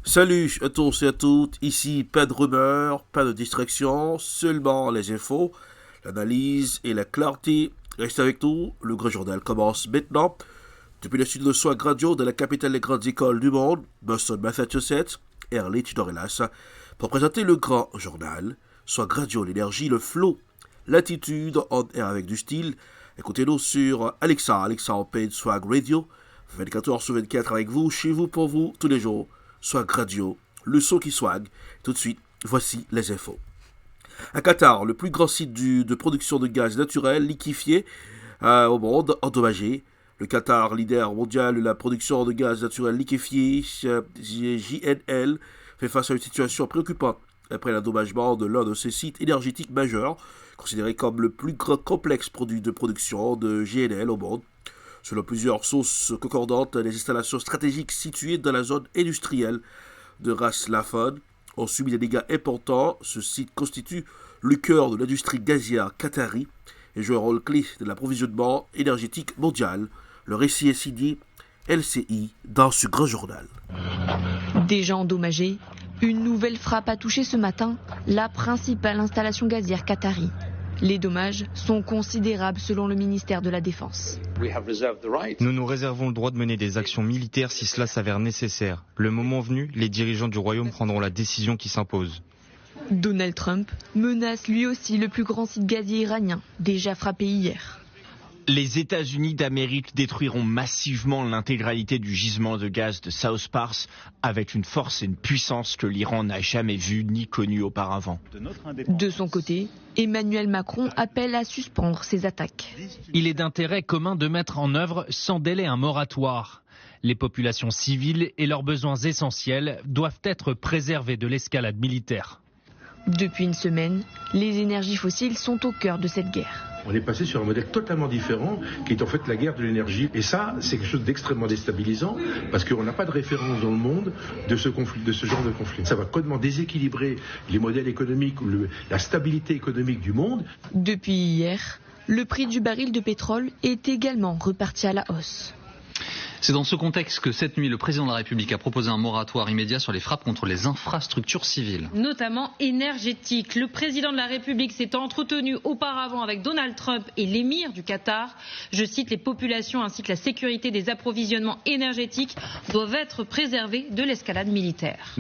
Salut à tous et à toutes, ici pas de rumeurs, pas de distractions, seulement les infos, l'analyse et la clarté. Restez avec nous, le Grand Journal commence maintenant. Depuis le sud de Swag Radio de la capitale des grandes écoles du monde, Boston, Massachusetts, Early Dorelas, pour présenter le Grand Journal, Swag Radio, l'énergie, le flow, l'attitude, on air avec du style. Écoutez-nous sur Alexa Page Swag Radio, 24 heures sur 24 avec vous, chez vous, pour vous, tous les jours. Swag Radio, le son qui swag. Tout de suite, voici les infos. À Qatar, le plus grand site de production de gaz naturel liquéfié au monde, endommagé. Le Qatar, leader mondial de la production de gaz naturel liquéfié, JNL, fait face à une situation préoccupante après l'endommagement de l'un de ses sites énergétiques majeurs, considéré comme le plus grand complexe produit de production de GNL au monde. Selon plusieurs sources concordantes, les installations stratégiques situées dans la zone industrielle de Ras Laffan ont subi des dégâts importants. Ce site constitue le cœur de l'industrie gazière qatari et joue un rôle clé de l'approvisionnement énergétique mondial. Le récit est signé LCI dans ce grand journal. Déjà endommagée, une nouvelle frappe a touché ce matin la principale installation gazière qatari. Les dommages sont considérables selon le ministère de la Défense. Nous nous réservons le droit de mener des actions militaires si cela s'avère nécessaire. Le moment venu, les dirigeants du royaume prendront la décision qui s'impose. Donald Trump menace lui aussi le plus grand site gazier iranien, déjà frappé hier. Les États-Unis d'Amérique détruiront massivement l'intégralité du gisement de gaz de South Pars avec une force et une puissance que l'Iran n'a jamais vue ni connue auparavant. De son côté, Emmanuel Macron appelle à suspendre ces attaques. Il est d'intérêt commun de mettre en œuvre sans délai un moratoire. Les populations civiles et leurs besoins essentiels doivent être préservés de l'escalade militaire. Depuis une semaine, les énergies fossiles sont au cœur de cette guerre. On est passé sur un modèle totalement différent qui est en fait la guerre de l'énergie. Et ça, c'est quelque chose d'extrêmement déstabilisant parce qu'on n'a pas de référence dans le monde de ce conflit, de ce genre de conflit. Ça va complètement déséquilibrer les modèles économiques, la stabilité économique du monde. Depuis hier, le prix du baril de pétrole est également reparti à la hausse. C'est dans ce contexte que cette nuit, le président de la République a proposé un moratoire immédiat sur les frappes contre les infrastructures civiles. Notamment énergétiques. Le président de la République s'est entretenu auparavant avec Donald Trump et l'émir du Qatar. Je cite, les populations ainsi que la sécurité des approvisionnements énergétiques doivent être préservées de l'escalade militaire.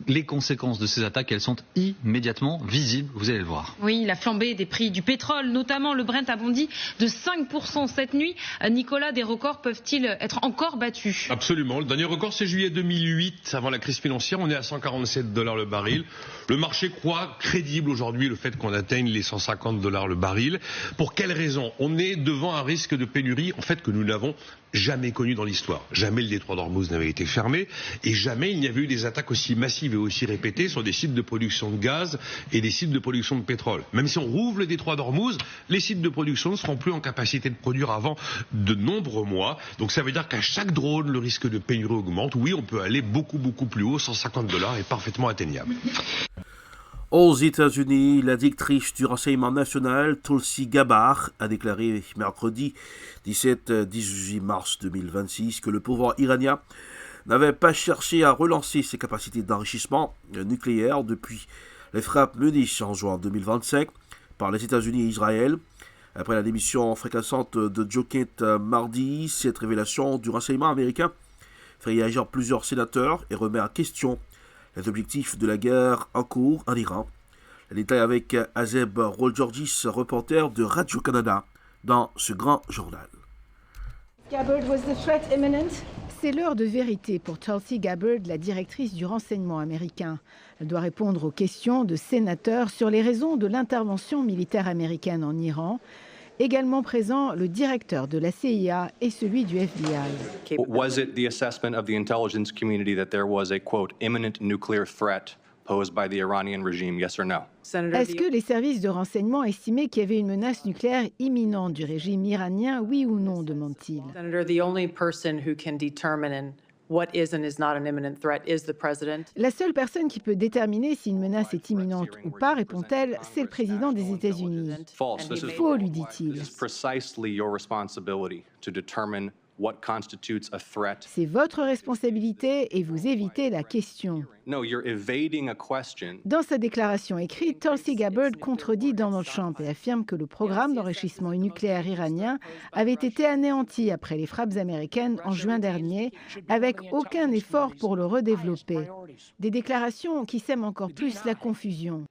Les conséquences de ces attaques, elles sont immédiatement visibles, vous allez le voir. Oui, la flambée des prix du pétrole, notamment le Brent a bondi de 5% cette nuit. Nicolas, des records peuvent-ils être encore battus? Absolument. Le dernier record, c'est juillet 2008, avant la crise financière. On est à $147 le baril. Le marché croit crédible aujourd'hui le fait qu'on atteigne les $150 le baril. Pour quelle raison? On est devant un risque de pénurie, en fait, que nous n'avons jamais connu dans l'histoire. Jamais le détroit d'Ormuz n'avait été fermé et jamais il n'y avait eu des attaques aussi massives et aussi répétées sur des sites de production de gaz et des sites de production de pétrole. Même si on rouvre le détroit d'Ormuz, les sites de production ne seront plus en capacité de produire avant de nombreux mois. Donc ça veut dire qu'à chaque drone, le risque de pénurie augmente. Oui, on peut aller beaucoup plus haut. $150 est parfaitement atteignable. Aux États-Unis, la directrice du renseignement national, Tulsi Gabbard, a déclaré mercredi 17-18 mars 2026 que le pouvoir iranien n'avait pas cherché à relancer ses capacités d'enrichissement nucléaire depuis les frappes menées en juin 2025 par les États-Unis et Israël. Après la démission fracassante de Joe Kent mardi, cette révélation du renseignement américain fait réagir plusieurs sénateurs et remet en question les objectifs de la guerre en cours en Iran. Les détails avec Azeb Rolgeorgis, reporter de Radio-Canada, dans ce grand journal. C'est l'heure de vérité pour Tulsi Gabbard, la directrice du renseignement américain. Elle doit répondre aux questions de sénateurs sur les raisons de l'intervention militaire américaine en Iran. Également présent, le directeur de la CIA et celui du FBI. Was it the assessment of the intelligence community that there was a, quote, imminent nuclear threat posed by the Iranian regime, yes or no? Est-ce que les services de renseignement estimaient qu'il y avait une menace nucléaire imminente du régime iranien, oui ou non, demande-t-il. La seule personne qui peut déterminer si une menace est imminente ou pas, répond-elle, c'est le président des États-Unis. Faux, lui dit-il. to determine what constitutes a threat. C'est votre responsabilité et vous évitez la question. No, you're evading a question. Dans sa déclaration écrite, Tulsi Gabbard contredit Donald Trump et affirme que le programme d'enrichissement nucléaire iranien avait été anéanti après les frappes américaines en juin dernier, avec aucun effort pour le redévelopper. Des déclarations qui sèment encore plus la confusion.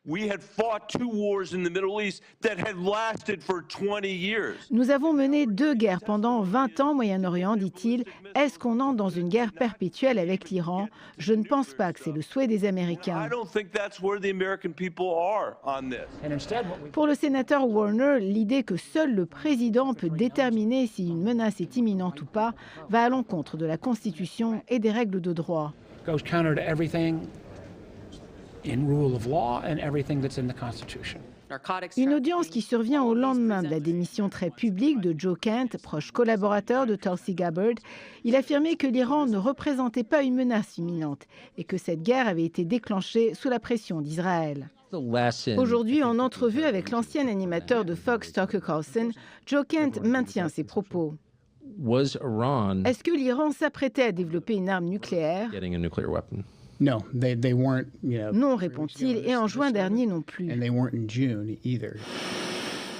Nous avons mené 2 guerres pendant 20 ans au Moyen-Orient, dit-il. Est-ce qu'on entre dans une guerre perpétuelle avec l'Iran? Je ne pense pas que c'est le souhait des Américains. Pour le sénateur Warner, l'idée que seul le président peut déterminer si une menace est imminente ou pas va à l'encontre de la Constitution et des règles de droit. Une audience qui survient au lendemain de la démission très publique de Joe Kent, proche collaborateur de Tulsi Gabbard. Il affirmait que l'Iran ne représentait pas une menace imminente et que cette guerre avait été déclenchée sous la pression d'Israël. Aujourd'hui, en entrevue avec l'ancien animateur de Fox, Tucker Carlson, Joe Kent maintient ses propos. Est-ce que l'Iran s'apprêtait à développer une arme nucléaire? Non, répond-il, et en juin dernier non plus.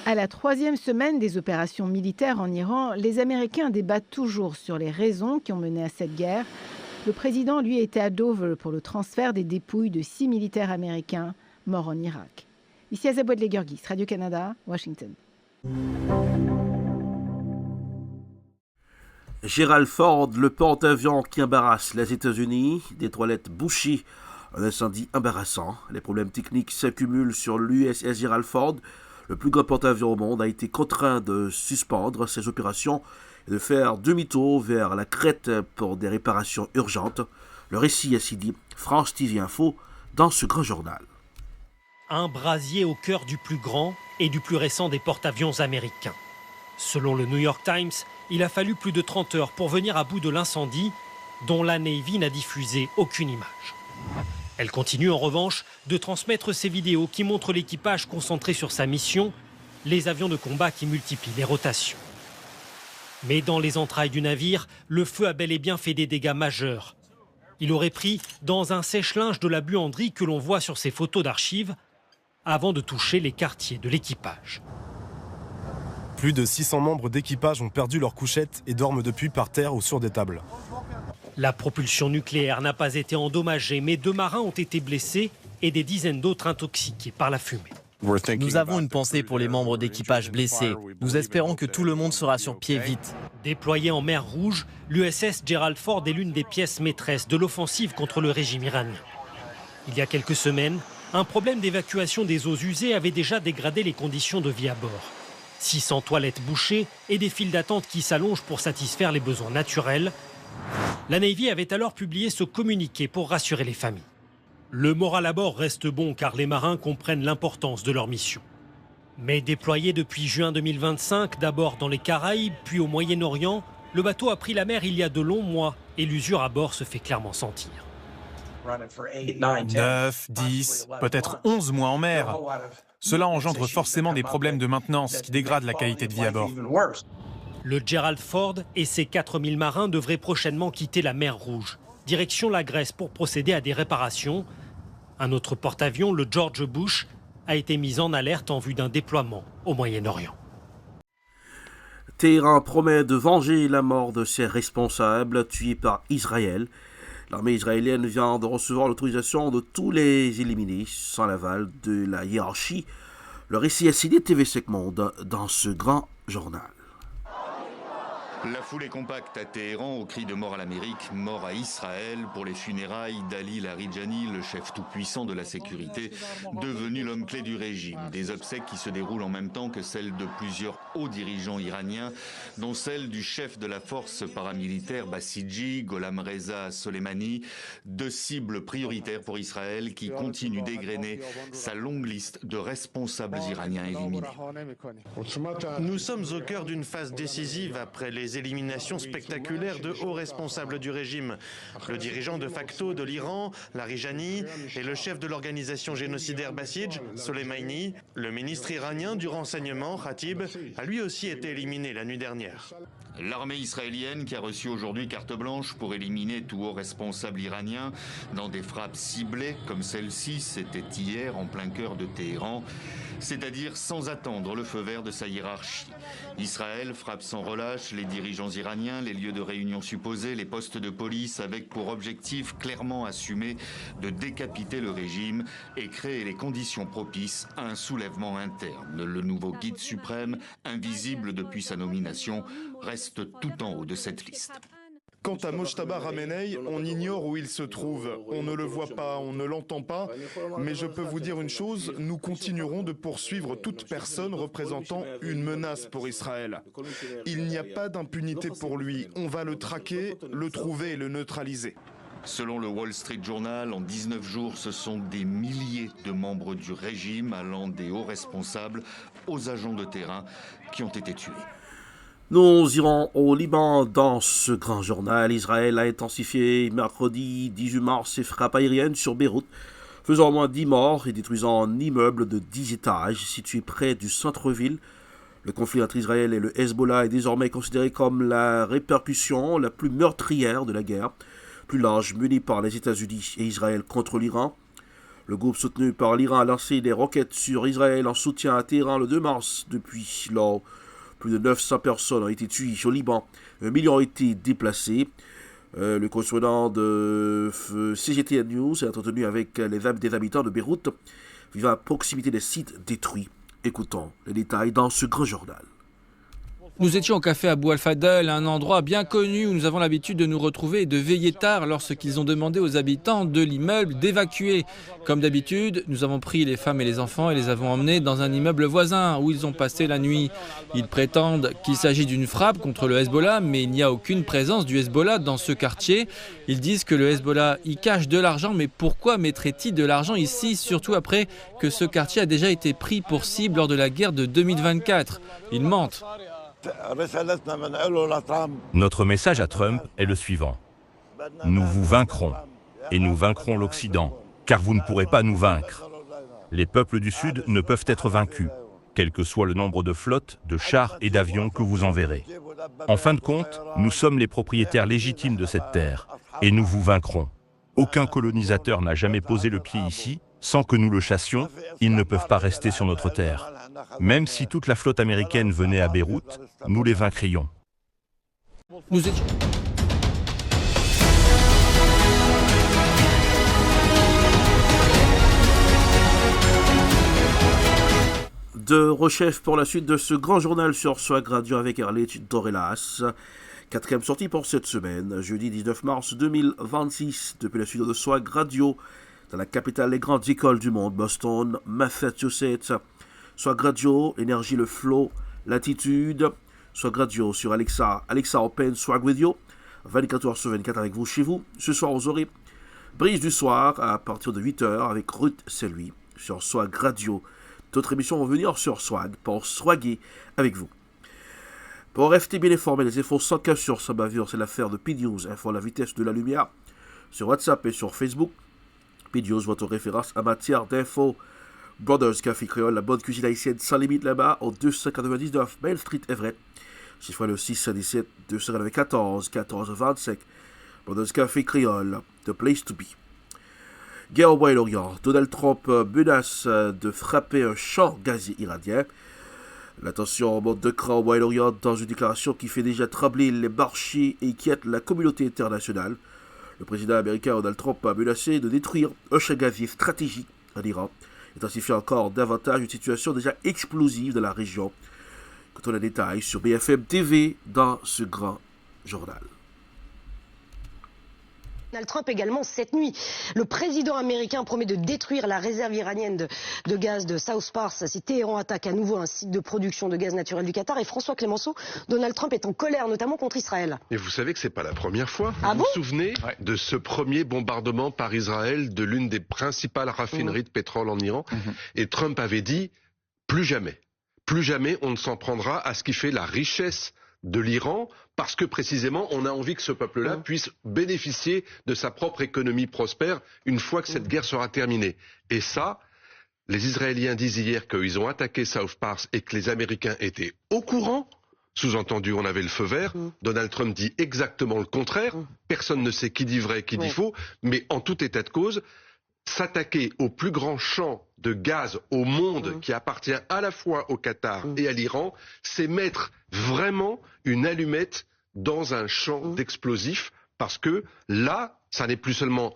À la 3e semaine des opérations militaires en Iran, les Américains débattent toujours sur les raisons qui ont mené à cette guerre. Le président, lui, était à Dover pour le transfert des dépouilles de 6 militaires américains morts en Irak. Ici Azaboued Legurgis, Radio-Canada, Washington. Gerald Ford, le porte-avions qui embarrasse les États-Unis, des toilettes bouchées, un incendie embarrassant. Les problèmes techniques s'accumulent sur l'USS Gerald Ford. Le plus grand porte-avions au monde a été contraint de suspendre ses opérations et de faire demi-tour vers la Crète pour des réparations urgentes. Le récit a signé France TV Info dans ce grand journal. Un brasier au cœur du plus grand et du plus récent des porte-avions américains. Selon le New York Times, il a fallu plus de 30 heures pour venir à bout de l'incendie, dont la Navy n'a diffusé aucune image. Elle continue en revanche de transmettre ces vidéos qui montrent l'équipage concentré sur sa mission, les avions de combat qui multiplient les rotations. Mais dans les entrailles du navire, le feu a bel et bien fait des dégâts majeurs. Il aurait pris dans un sèche-linge de la buanderie que l'on voit sur ces photos d'archives, avant de toucher les quartiers de l'équipage. Plus de 600 membres d'équipage ont perdu leurs couchettes et dorment depuis par terre ou sur des tables. La propulsion nucléaire n'a pas été endommagée, mais 2 marins ont été blessés et des dizaines d'autres intoxiqués par la fumée. Nous avons une pensée pour les membres d'équipage blessés. Nous espérons que tout le monde sera sur pied vite. Déployée en mer Rouge, l'USS Gerald Ford est l'une des pièces maîtresses de l'offensive contre le régime iranien. Il y a quelques semaines, un problème d'évacuation des eaux usées avait déjà dégradé les conditions de vie à bord. 600 toilettes bouchées et des files d'attente qui s'allongent pour satisfaire les besoins naturels. La Navy avait alors publié ce communiqué pour rassurer les familles. Le moral à bord reste bon car les marins comprennent l'importance de leur mission. Mais déployé depuis juin 2025, d'abord dans les Caraïbes, puis au Moyen-Orient, le bateau a pris la mer il y a de longs mois et l'usure à bord se fait clairement sentir. 9, 10, peut-être 11 mois en mer. Cela engendre forcément des problèmes de maintenance qui dégradent la qualité de vie à bord. Le Gerald Ford et ses 4000 marins devraient prochainement quitter la mer Rouge, direction la Grèce pour procéder à des réparations. Un autre porte-avions, le George Bush, a été mis en alerte en vue d'un déploiement au Moyen-Orient. Téhéran promet de venger la mort de ses responsables tués par Israël. L'armée israélienne vient de recevoir l'autorisation de tous les éliminer sans l'aval de la hiérarchie. Le récit a signé TV5 Monde dans ce grand journal. La foule est compacte à Téhéran au cri de mort à l'Amérique, mort à Israël pour les funérailles d'Ali Larijani, le chef tout-puissant de la sécurité, devenu l'homme clé du régime. Des obsèques qui se déroulent en même temps que celles de plusieurs hauts dirigeants iraniens, dont celle du chef de la force paramilitaire Basiji, Gholam Reza Soleimani, 2 cibles prioritaires pour Israël qui continuent d'égrener sa longue liste de responsables iraniens éliminés. Nous sommes au cœur d'une phase décisive après les éliminations spectaculaires de hauts responsables du régime. Le dirigeant de facto de l'Iran, Larijani, et le chef de l'organisation génocidaire Basij, Soleimani, le ministre iranien du renseignement, Khatib, a lui aussi été éliminé la nuit dernière. L'armée israélienne qui a reçu aujourd'hui carte blanche pour éliminer tout haut responsable iranien dans des frappes ciblées comme celle-ci, c'était hier en plein cœur de Téhéran, c'est-à-dire sans attendre le feu vert de sa hiérarchie. Israël frappe sans relâche les dirigeants iraniens, les lieux de réunion supposés, les postes de police avec pour objectif clairement assumé de décapiter le régime et créer les conditions propices à un soulèvement interne. Le nouveau guide suprême, invisible depuis sa nomination, reste tout en haut de cette liste. Quant à Mojtaba Khamenei, on ignore où il se trouve. On ne le voit pas, on ne l'entend pas. Mais je peux vous dire une chose, nous continuerons de poursuivre toute personne représentant une menace pour Israël. Il n'y a pas d'impunité pour lui. On va le traquer, le trouver et le neutraliser. Selon le Wall Street Journal, en 19 jours, ce sont des milliers de membres du régime, allant des hauts responsables aux agents de terrain, qui ont été tués. Nous irons au Liban dans ce grand journal. Israël a intensifié mercredi 18 mars ses frappes aériennes sur Beyrouth, faisant au moins 10 morts et détruisant un immeuble de 10 étages situé près du centre-ville. Le conflit entre Israël et le Hezbollah est désormais considéré comme la répercussion la plus meurtrière de la guerre, plus large menée par les États-Unis et Israël contre l'Iran. Le groupe soutenu par l'Iran a lancé des roquettes sur Israël en soutien à Téhéran le 2 mars. Depuis lors, plus de 900 personnes ont été tuées au Liban. 1 million ont été déplacés. Le correspondant de CGTN News s'est entretenu avec des habitants de Beyrouth vivant à proximité des sites détruits. Écoutons les détails dans ce grand journal. Nous étions au café Abou Al-Fadel, un endroit bien connu où nous avons l'habitude de nous retrouver et de veiller tard lorsqu'ils ont demandé aux habitants de l'immeuble d'évacuer. Comme d'habitude, nous avons pris les femmes et les enfants et les avons emmenés dans un immeuble voisin où ils ont passé la nuit. Ils prétendent qu'il s'agit d'une frappe contre le Hezbollah, mais il n'y a aucune présence du Hezbollah dans ce quartier. Ils disent que le Hezbollah y cache de l'argent, mais pourquoi mettrait-il de l'argent ici, surtout après que ce quartier a déjà été pris pour cible lors de la guerre de 2024 ? Ils mentent. Notre message à Trump est le suivant. Nous vous vaincrons, et nous vaincrons l'Occident, car vous ne pourrez pas nous vaincre. Les peuples du Sud ne peuvent être vaincus, quel que soit le nombre de flottes, de chars et d'avions que vous enverrez. En fin de compte, nous sommes les propriétaires légitimes de cette terre, et nous vous vaincrons. Aucun colonisateur n'a jamais posé le pied ici, sans que nous le chassions, ils ne peuvent pas rester sur notre terre. Même si toute la flotte américaine venait à Beyrouth, nous les vaincrions. De rechef pour la suite de ce grand journal sur Swag Radio avec Erlich Dorelas. 4e sortie pour cette semaine, jeudi 19 mars 2026, depuis la studio de Swag Radio, dans la capitale des grandes écoles du monde, Boston, Massachusetts. Swag Radio, énergie, le flow, l'attitude. Swag Radio sur Alexa Open Swag Radio, 24 heures sur 24 avec vous chez vous. Ce soir, vous aurez Brise du soir à partir de 8h avec Ruth Selui sur Swag Radio. D'autres émissions vont venir sur Swag pour swaguer avec vous. Pour rester bien informé, les infos sans cassure, sans bavure, c'est l'affaire de PNews, info à la vitesse de la lumière, sur WhatsApp et sur Facebook. PNews, votre référence en matière d'infos. Brothers Café Créole, la bonne cuisine haïtienne sans limite là-bas, au 299 Main Street Everett. 6 fois le 617 294 1425. Brothers Café Créole, the place to be. Guerre au Moyen-Orient. Donald Trump menace de frapper un champ gazier iranien. La tension monte de cran au Moyen-Orient dans une déclaration qui fait déjà trembler les marchés et inquiète la communauté internationale. Le président américain Donald Trump a menacé de détruire un champ gazier stratégique en Iran, intensifiant encore davantage une situation déjà explosive dans la région. Quand on a des détails sur BFM TV dans ce grand journal. Donald Trump également cette nuit. Le président américain promet de détruire la réserve iranienne de gaz de South Pars si Téhéran attaque à nouveau un site de production de gaz naturel du Qatar. Et François Clémenceau, Donald Trump est en colère, notamment contre Israël. Et vous savez que c'est pas la première fois. Ah vous vous souvenez de ce premier bombardement par Israël de l'une des principales raffineries de pétrole en Iran. Et Trump avait dit plus jamais on ne s'en prendra à ce qui fait la richesse de l'Iran parce que précisément on a envie que ce peuple-là puisse bénéficier de sa propre économie prospère une fois que cette guerre sera terminée. Et ça, les Israéliens disent hier qu'ils ont attaqué South Pars et que les Américains étaient au courant. Sous-entendu, on avait le feu vert. Donald Trump dit exactement le contraire. Personne ne sait qui dit vrai, qui dit faux. Mais en tout état de cause, s'attaquer au plus grand champ de gaz au monde qui appartient à la fois au Qatar et à l'Iran, c'est mettre vraiment une allumette dans un champ d'explosifs parce que là, ça n'est plus seulement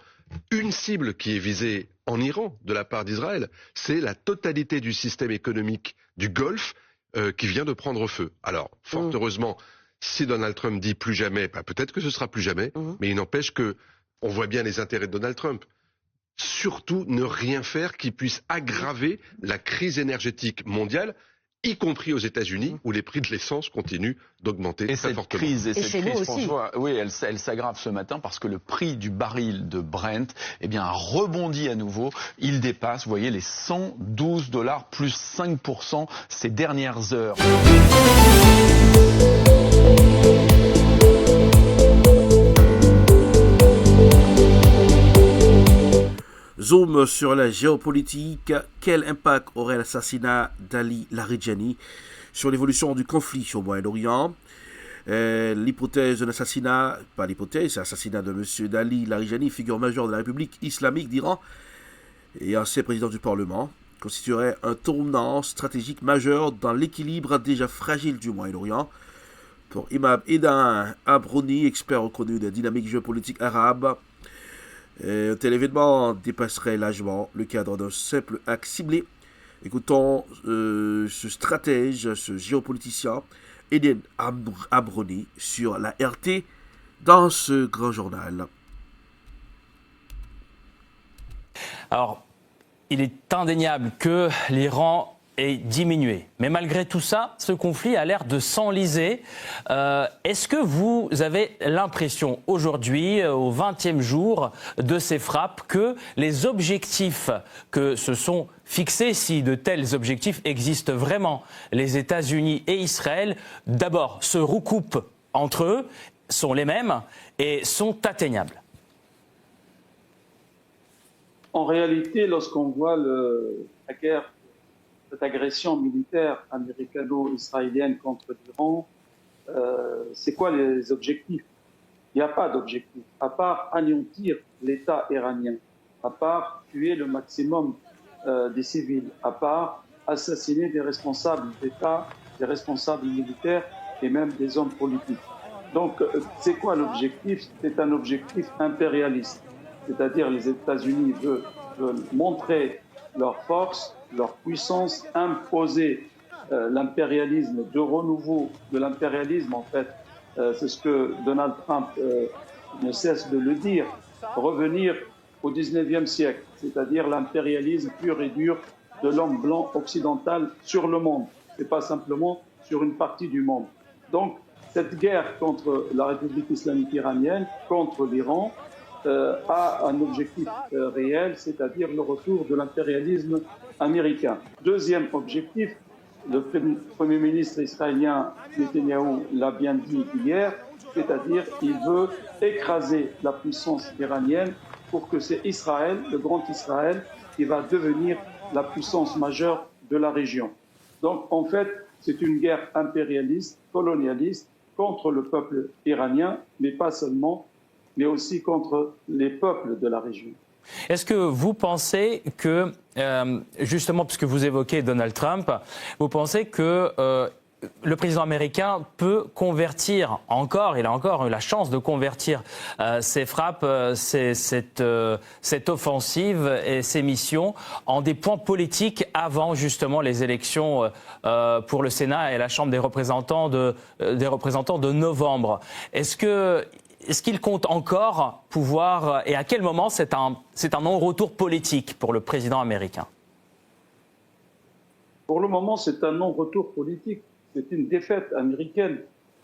une cible qui est visée en Iran de la part d'Israël, c'est la totalité du système économique du Golfe qui vient de prendre feu. Alors, fort heureusement, si Donald Trump dit plus jamais, peut-être que ce sera plus jamais, mais il n'empêche que on voit bien les intérêts de Donald Trump. Surtout ne rien faire qui puisse aggraver la crise énergétique mondiale, y compris aux États-Unis, où les prix de l'essence continuent d'augmenter très fortement. Cette crise, François, oui, elle s'aggrave ce matin parce que le prix du baril de Brent a rebondi à nouveau. Il dépasse, vous voyez, les $112, plus 5% ces dernières heures. Zoom sur la géopolitique. Quel impact aurait l'assassinat d'Ali Larijani sur l'évolution du conflit au Moyen-Orient? L'hypothèse de l'assassinat, pas l'hypothèse, c'est l'assassinat de M. Dali Larijani, figure majeure de la République islamique d'Iran et ancien président du Parlement, constituerait un tournant stratégique majeur dans l'équilibre déjà fragile du Moyen-Orient. Pour Imam Edan Abroni, expert reconnu des dynamiques géopolitiques arabes, un tel événement dépasserait largement le cadre d'un simple acte ciblé. Écoutons ce stratège, ce géopoliticien, Eden Abroni, sur la RT dans ce grand journal. Alors, il est indéniable que l'Iran est diminué. Mais malgré tout ça, ce conflit a l'air de s'enliser. Est-ce que vous avez l'impression aujourd'hui, au 20e jour de ces frappes, que les objectifs que se sont fixés, si de tels objectifs existent vraiment, les États-Unis et Israël, d'abord se recoupent entre eux, sont les mêmes et sont atteignables? En réalité, lorsqu'on voit la guerre, cette agression militaire américano-israélienne contre l'Iran, c'est quoi les objectifs? Il n'y a pas d'objectif, à part anéantir l'État iranien, à part tuer le maximum des civils, à part assassiner des responsables d'État, des responsables militaires et même des hommes politiques. Donc, c'est quoi l'objectif? C'est un objectif impérialiste, c'est-à-dire les États-Unis veulent montrer leur force, leur puissance, imposer l'impérialisme, de renouveau de l'impérialisme en fait. C'est ce que Donald Trump ne cesse de le dire, revenir au 19e siècle, c'est-à-dire l'impérialisme pur et dur de l'homme blanc occidental sur le monde, et pas simplement sur une partie du monde. Donc cette guerre contre la République islamique iranienne, contre l'Iran, a un objectif réel, c'est-à-dire le retour de l'impérialisme américain. Deuxième objectif, le Premier ministre israélien Netanyahou l'a bien dit hier, c'est-à-dire qu'il veut écraser la puissance iranienne pour que c'est Israël, le grand Israël, qui va devenir la puissance majeure de la région. Donc en fait, c'est une guerre impérialiste, colonialiste, contre le peuple iranien, mais pas seulement, mais aussi contre les peuples de la région. Est-ce que vous pensez que, justement, puisque vous évoquez Donald Trump, vous pensez que le président américain peut convertir il a encore eu la chance de convertir ces frappes, cette offensive et ces missions en des points politiques avant justement les élections pour le Sénat et la Chambre des représentants de novembre? Est-ce qu'il compte encore pouvoir, et à quel moment c'est un non-retour politique pour le président américain? Pour le moment, c'est un non-retour politique. C'est une défaite américaine.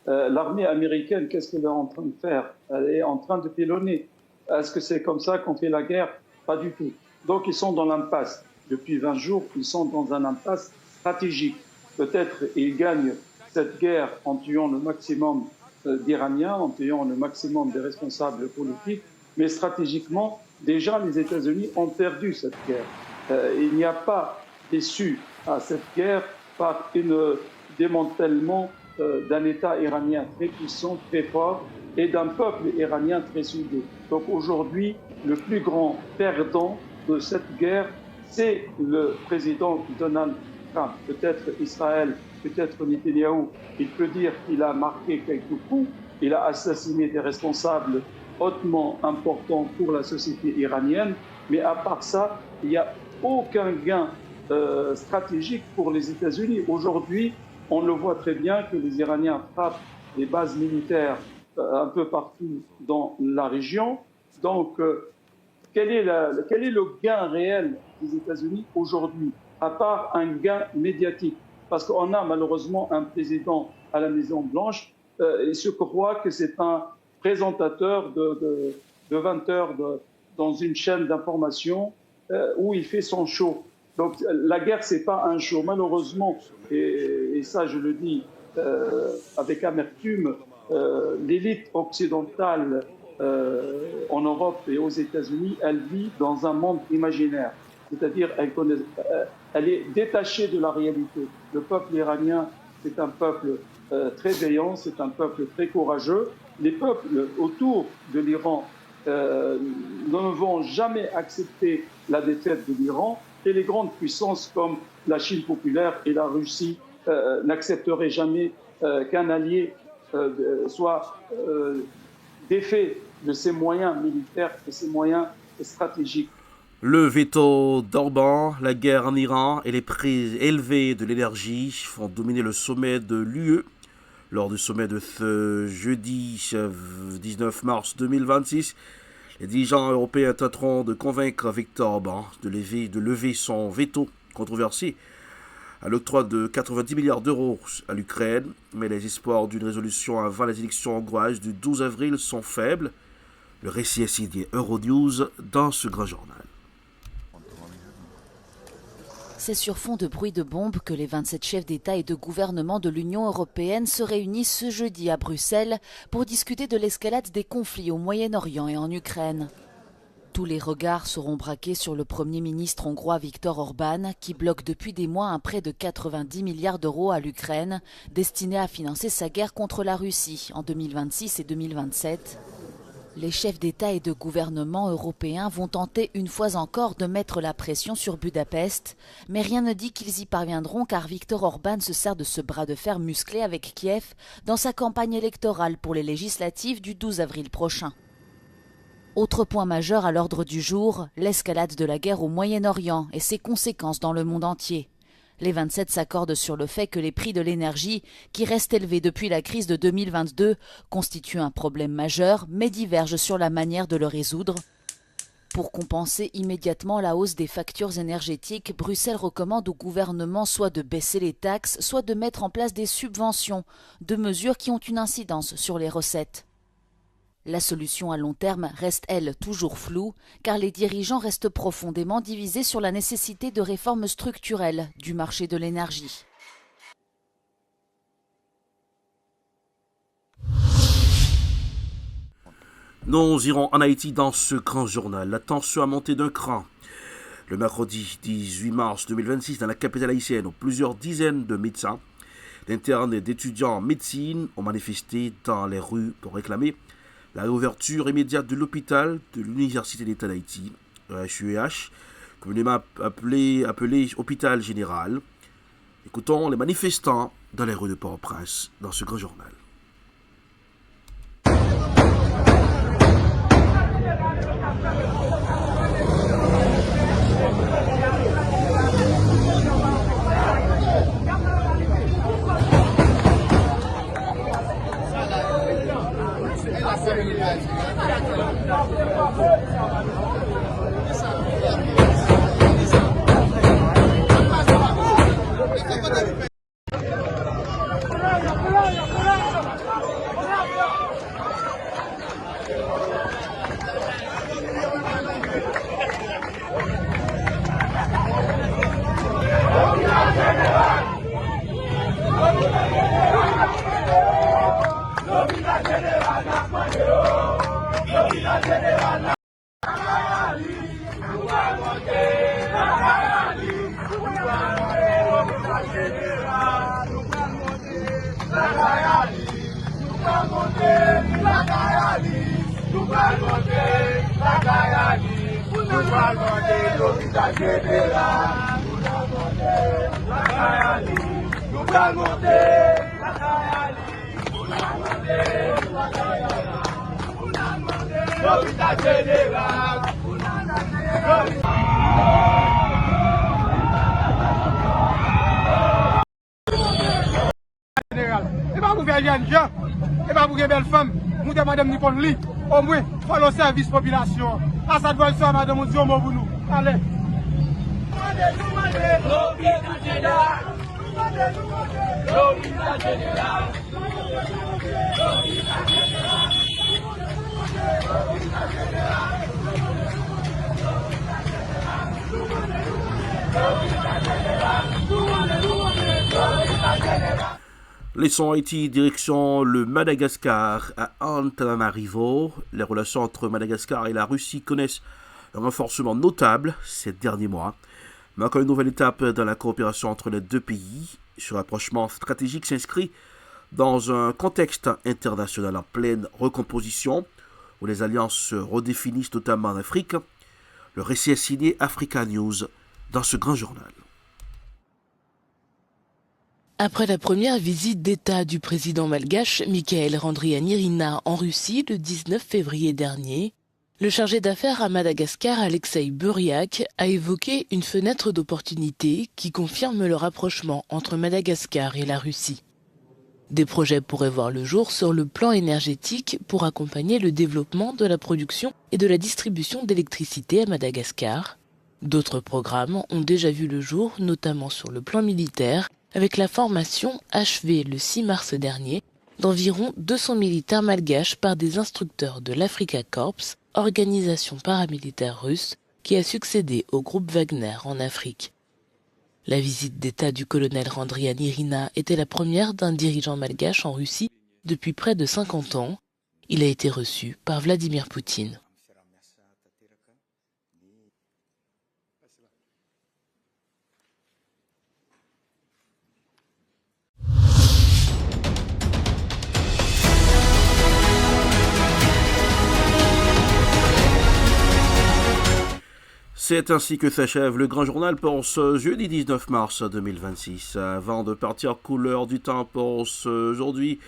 L'armée américaine, qu'est-ce qu'elle est en train de faire? Elle est en train de pilonner. Est-ce que c'est comme ça qu'on fait la guerre? Pas du tout. Donc ils sont dans l'impasse. Depuis 20 jours, ils sont dans un impasse stratégique. Peut-être ils gagnent cette guerre en tuant le maximum d'Iraniens, en tuant le maximum des responsables politiques, mais stratégiquement, déjà les États-Unis ont perdu cette guerre. Il n'y a pas d'issue à cette guerre par un démantèlement d'un État iranien très puissant, très fort, et d'un peuple iranien très soudé. Donc aujourd'hui, le plus grand perdant de cette guerre, c'est le président Donald Trump. Peut-être Israël, peut-être Netanyahou, il peut dire qu'il a marqué quelques coups, il a assassiné des responsables hautement importants pour la société iranienne, mais à part ça, il n'y a aucun gain stratégique pour les États-Unis. Aujourd'hui, on le voit très bien que les Iraniens frappent les bases militaires un peu partout dans la région. Donc, quel est le gain réel des États-Unis aujourd'hui, à part un gain médiatique? Parce qu'on a malheureusement un président à la Maison-Blanche, il se croit que c'est un présentateur de 20 heures dans une chaîne d'information où il fait son show. Donc la guerre, c'est pas un show. Malheureusement, et ça je le dis avec amertume, l'élite occidentale en Europe et aux États-Unis, elle vit dans un monde imaginaire. C'est-à-dire elle est détachée de la réalité. Le peuple iranien, c'est un peuple très vaillant, c'est un peuple très courageux. Les peuples autour de l'Iran ne vont jamais accepter la défaite de l'Iran, et les grandes puissances comme la Chine populaire et la Russie n'accepteraient jamais qu'un allié soit défait de ses moyens militaires et ses moyens stratégiques. Le veto d'Orban, la guerre en Iran et les prix élevés de l'énergie font dominer le sommet de l'UE. Lors du sommet de ce jeudi 19 mars 2026, les dirigeants européens tenteront de convaincre Viktor Orban de lever son veto controversé à l'octroi de 90 milliards d'euros à l'Ukraine, mais les espoirs d'une résolution avant les élections hongroises du 12 avril sont faibles. Le récit est signé Euronews dans ce grand journal. C'est sur fond de bruit de bombes que les 27 chefs d'État et de gouvernement de l'Union européenne se réunissent ce jeudi à Bruxelles pour discuter de l'escalade des conflits au Moyen-Orient et en Ukraine. Tous les regards seront braqués sur le Premier ministre hongrois Viktor Orban, qui bloque depuis des mois un prêt de 90 milliards d'euros à l'Ukraine, destiné à financer sa guerre contre la Russie en 2026 et 2027. Les chefs d'État et de gouvernement européens vont tenter une fois encore de mettre la pression sur Budapest, mais rien ne dit qu'ils y parviendront car Viktor Orban se sert de ce bras de fer musclé avec Kiev dans sa campagne électorale pour les législatives du 12 avril prochain. Autre point majeur à l'ordre du jour, l'escalade de la guerre au Moyen-Orient et ses conséquences dans le monde entier. Les 27 s'accordent sur le fait que les prix de l'énergie, qui restent élevés depuis la crise de 2022, constituent un problème majeur, mais divergent sur la manière de le résoudre. Pour compenser immédiatement la hausse des factures énergétiques, Bruxelles recommande au gouvernement soit de baisser les taxes, soit de mettre en place des subventions, deux mesures qui ont une incidence sur les recettes. La solution à long terme reste, elle, toujours floue, car les dirigeants restent profondément divisés sur la nécessité de réformes structurelles du marché de l'énergie. Nous irons en Haïti dans ce grand journal. La tension a monté d'un cran. Le mercredi 18 mars 2026, dans la capitale haïtienne, plusieurs dizaines de médecins, d'internes et d'étudiants en médecine ont manifesté dans les rues pour réclamer la réouverture immédiate de l'hôpital de l'Université d'État d'Haïti, HUEH, communément appelé Hôpital Général. Écoutons les manifestants dans les rues de Port-au-Prince dans ce grand journal. Et pas pour faire jeune gens, et pas pour une belle femme, nous demandons ni qu'on lit, au moins, pour le service population. À ça doit être madame, on dit au mot pour nous. Allez. Laissons Haïti, direction le Madagascar à Antananarivo. Les relations entre Madagascar et la Russie connaissent un renforcement notable ces derniers mois, marquant une nouvelle étape dans la coopération entre les deux pays. Ce rapprochement stratégique s'inscrit dans un contexte international en pleine recomposition, où les alliances se redéfinissent notamment en Afrique. Le récit est signé Africa News dans ce grand journal. Après la première visite d'État du président malgache Mickaël Randrianirina en Russie le 19 février dernier, le chargé d'affaires à Madagascar Alexei Buriak a évoqué une fenêtre d'opportunité qui confirme le rapprochement entre Madagascar et la Russie. Des projets pourraient voir le jour sur le plan énergétique pour accompagner le développement de la production et de la distribution d'électricité à Madagascar. D'autres programmes ont déjà vu le jour, notamment sur le plan militaire, avec la formation achevée le 6 mars dernier d'environ 200 militaires malgaches par des instructeurs de l'Africa Corps, organisation paramilitaire russe qui a succédé au groupe Wagner en Afrique. La visite d'État du colonel Randrianirina était la première d'un dirigeant malgache en Russie depuis près de 50 ans. Il a été reçu par Vladimir Poutine. C'est ainsi que s'achève le grand journal pour ce jeudi 19 mars 2026. Avant de partir, couleur du temps pour aujourd'hui.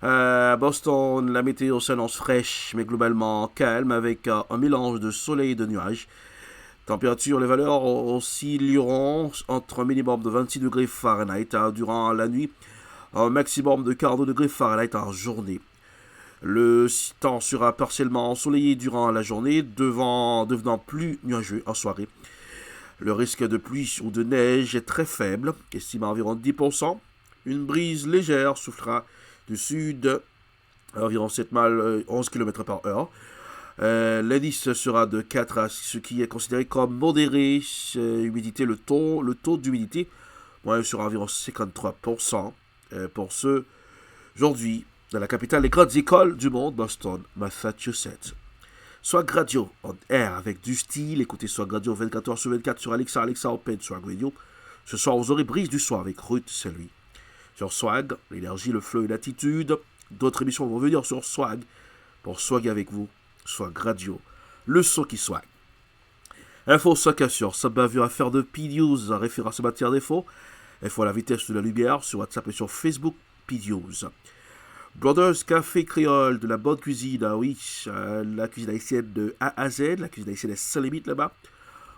À Boston, la météo s'annonce fraîche, mais globalement calme, avec un mélange de soleil et de nuages. Température, les valeurs oscilleront entre un minimum de 26 degrés Fahrenheit durant la nuit, un maximum de 42 degrés Fahrenheit en journée. Le temps sera partiellement ensoleillé durant la journée, devenant plus nuageux en soirée. Le risque de pluie ou de neige est très faible, estimé à environ 10%. Une brise légère soufflera du sud à environ 11 km par heure. L'indice sera de 4 à ce qui est considéré comme modéré. Humidité, le taux d'humidité moyen sera environ 53% pour ce aujourd'hui. Dans la capitale des grandes écoles du monde, Boston, Massachusetts. Swag Radio on air avec du style. Écoutez Swag Radio 24h/24 sur Alexa Open Swag Radio. Ce soir, vous aurez Brise du soir avec Ruth, c'est lui. Sur Swag, l'énergie, le flow et l'attitude. D'autres émissions vont venir sur Swag pour swag avec vous. Swag Radio, le son qui swag. Info Socassure, sa bavure affaire de P-News en référence à matière d'info. Info à la vitesse de la lumière sur WhatsApp et sur Facebook, P-News. Brothers Café Créole, de la bonne cuisine, ah oui, la cuisine haïtienne de A à Z, la cuisine haïtienne est sans limite là-bas,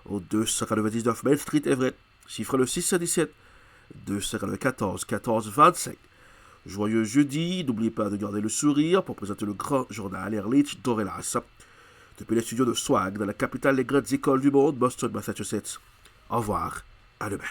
au 299 Main Street Everett, chiffre le 617 294 14 25. Joyeux jeudi, n'oubliez pas de garder le sourire pour présenter le grand journal Erlich Dorelas, depuis les studios de Swag, dans la capitale des grandes écoles du monde, Boston, Massachusetts. Au revoir, à demain.